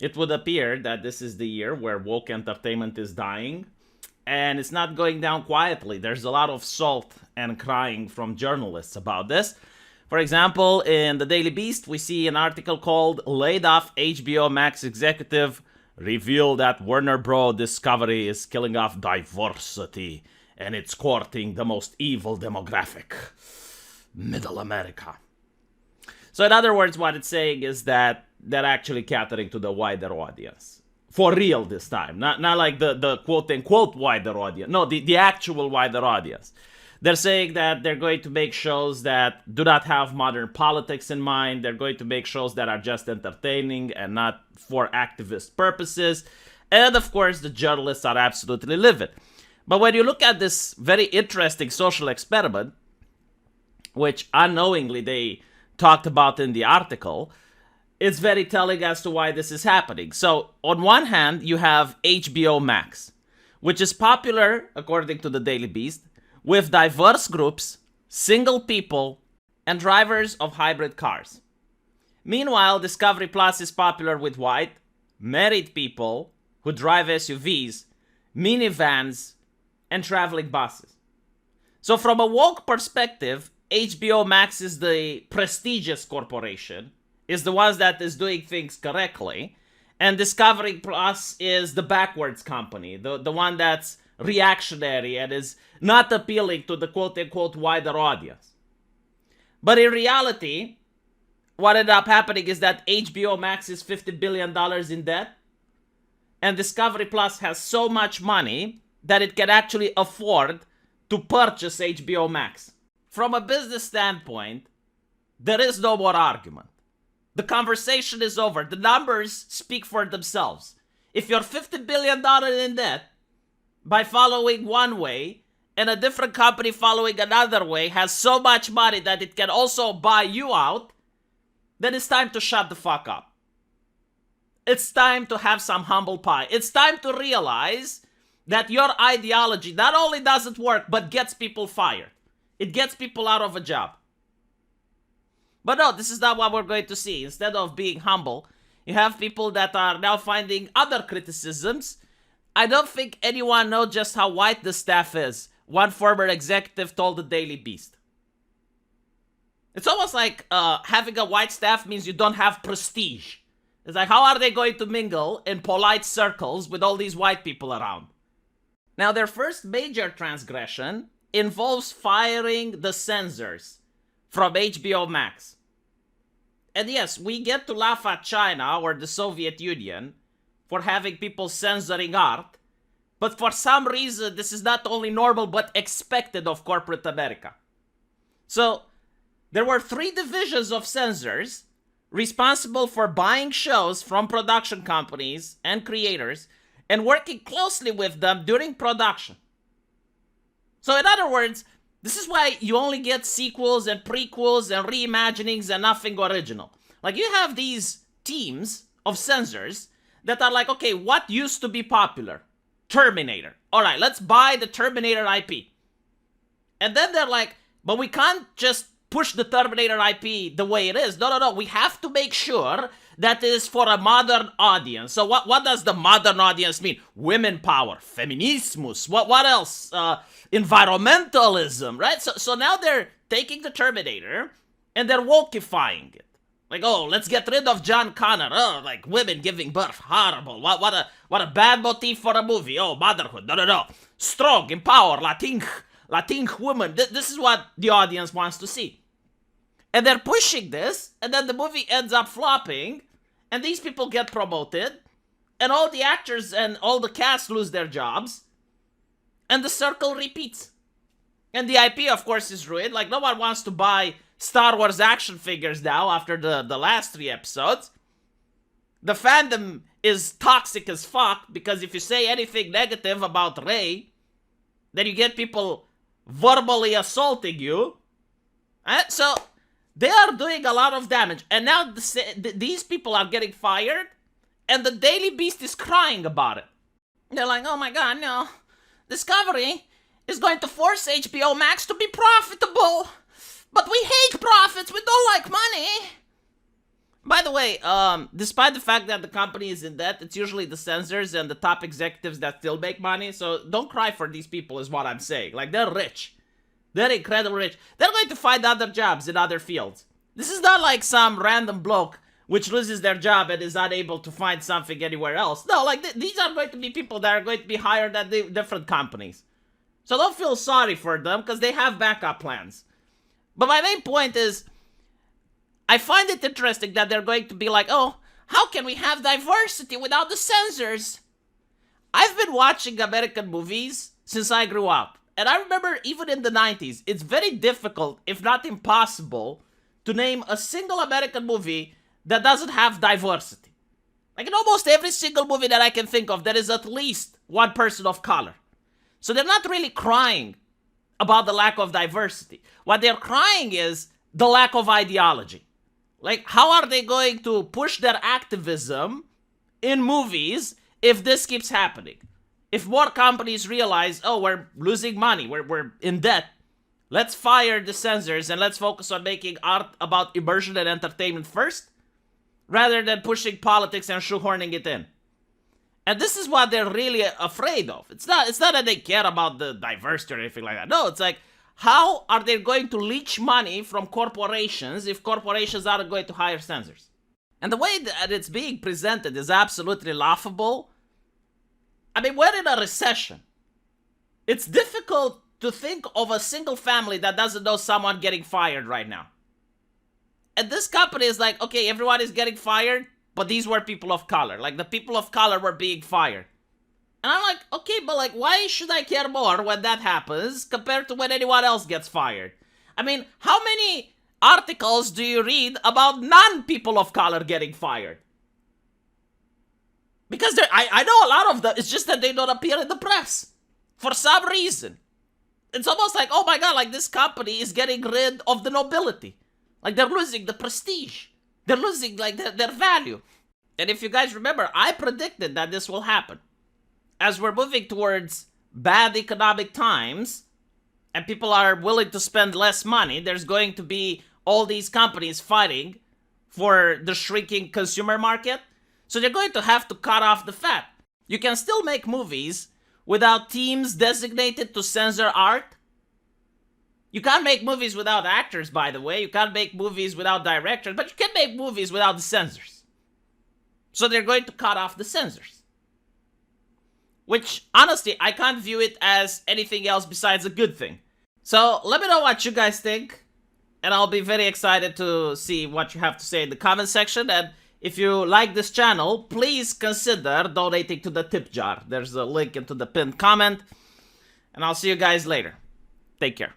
it would appear that this is the year where woke entertainment is dying, and it's not going down quietly. There's a lot of salt and crying from journalists about this. For example, in the Daily Beast, we see an article called "Laid Off HBO Max Executive Reveal that Warner Bros. Discovery is killing off diversity and it's courting the most evil demographic, Middle America." So in other words, what it's saying is that they're actually catering to the wider audience. For real this time. Not like the quote-unquote wider audience. No, the actual wider audience. They're saying that they're going to make shows that do not have modern politics in mind. They're going to make shows that are just entertaining and not for activist purposes. And of course, the journalists are absolutely livid. But when you look at this very interesting social experiment, which unknowingly they talked about in the article, it's very telling as to why this is happening. So on one hand, you have HBO Max, which is popular, according to the Daily Beast, with diverse groups, single people, and drivers of hybrid cars. Meanwhile, Discovery Plus is popular with white, married people who drive SUVs, minivans, and traveling buses. So from a woke perspective, HBO Max is the prestigious corporation, is the one that is doing things correctly, and Discovery Plus is the backwards company, the one that's reactionary and is not appealing to the quote-unquote wider audience. But in reality, what ended up happening is that HBO Max is $50 billion in debt, and Discovery Plus has so much money that it can actually afford to purchase HBO Max. From a business standpoint, there is no more argument. The conversation is over. The numbers speak for themselves. If you're $50 billion in debt, by following one way, and a different company following another way has so much money that it can also buy you out, then it's time to shut the fuck up. It's time to have some humble pie. It's time to realize that your ideology not only doesn't work, but gets people fired. It gets people out of a job. But no, this is not what we're going to see. Instead of being humble, you have people that are now finding other criticisms. I don't think anyone knows just how white the staff is, one former executive told the Daily Beast. It's almost like having a white staff means you don't have prestige. It's like, how are they going to mingle in polite circles with all these white people around? Now, their first major transgression involves firing the censors from HBO Max. And yes, we get to laugh at China or the Soviet Union for having people censoring art, but for some reason, this is not only normal but expected of corporate America. So, there were 3 divisions of censors responsible for buying shows from production companies and creators and working closely with them during production. So in other words, this is why you only get sequels and prequels and reimaginings and nothing original. Like, you have these teams of censors that are like, okay, what used to be popular? Terminator. All right, let's buy the Terminator IP. And then they're like, but we can't just push the Terminator IP the way it is. No. We have to make sure that it is for a modern audience. So what does the modern audience mean? Women power, feminismus, what else? Environmentalism, right? So now they're taking the Terminator and they're wokeifying it. Like, oh, let's get rid of John Connor. Oh, like women giving birth, horrible. What a bad motif for a movie. Oh, motherhood. No. Strong, empower, Latin woman. This is what the audience wants to see. And they're pushing this, and then the movie ends up flopping, and these people get promoted, and all the actors and all the cast lose their jobs, and the circle repeats. And the IP, of course, is ruined. Like, no one wants to buy Star Wars action figures now after the last 3 episodes. The fandom is toxic as fuck, because if you say anything negative about Rey, then you get people verbally assaulting you. So they are doing a lot of damage. And now these people are getting fired, and the Daily Beast is crying about it. They're like, oh my god, no. Discovery is going to force HBO Max to be profitable. But we hate profits, we don't like money. By the way, despite the fact that the company is in debt, it's usually the censors and the top executives that still make money. So don't cry for these people is what I'm saying. Like, they're rich. They're incredibly rich. They're going to find other jobs in other fields. This is not like some random bloke which loses their job and is unable to find something anywhere else. No, like, these are going to be people that are going to be hired at different companies. So don't feel sorry for them, because they have backup plans. But my main point is, I find it interesting that they're going to be like, oh, how can we have diversity without the censors? I've been watching American movies since I grew up. And I remember even in the 90s, it's very difficult, if not impossible, to name a single American movie that doesn't have diversity. Like, in almost every single movie that I can think of, there is at least one person of color. So they're not really crying about the lack of diversity. What they're crying is the lack of ideology. Like, how are they going to push their activism in movies if this keeps happening? If more companies realize, oh, we're losing money, we're in debt, let's fire the censors and let's focus on making art about immersion and entertainment first, rather than pushing politics and shoehorning it in. And this is what they're really afraid of. It's not that they care about the diversity or anything like that. No, it's like, how are they going to leech money from corporations if corporations aren't going to hire censors? And the way that it's being presented is absolutely laughable. I mean, we're in a recession. It's difficult to think of a single family that doesn't know someone getting fired right now. And this company is like, okay, everyone is getting fired, but these were people of color. Like, the people of color were being fired. And I'm like, okay, but like, why should I care more when that happens compared to when anyone else gets fired? I mean, how many articles do you read about non-people of color getting fired? Because I know a lot of them, it's just that they don't appear in the press. For some reason. It's almost like, oh my god, like, this company is getting rid of the nobility. Like, they're losing the prestige. They're losing, like, their value. And if you guys remember, I predicted that this will happen. As we're moving towards bad economic times, and people are willing to spend less money, there's going to be all these companies fighting for the shrinking consumer market. So they're going to have to cut off the fat. You can still make movies without teams designated to censor art. You can't make movies without actors, by the way. You can't make movies without directors, but you can make movies without the censors. So they're going to cut off the censors. Which, honestly, I can't view it as anything else besides a good thing. So let me know what you guys think. And I'll be very excited to see what you have to say in the comment section. And if you like this channel, please consider donating to the tip jar. There's a link into the pinned comment. And I'll see you guys later. Take care.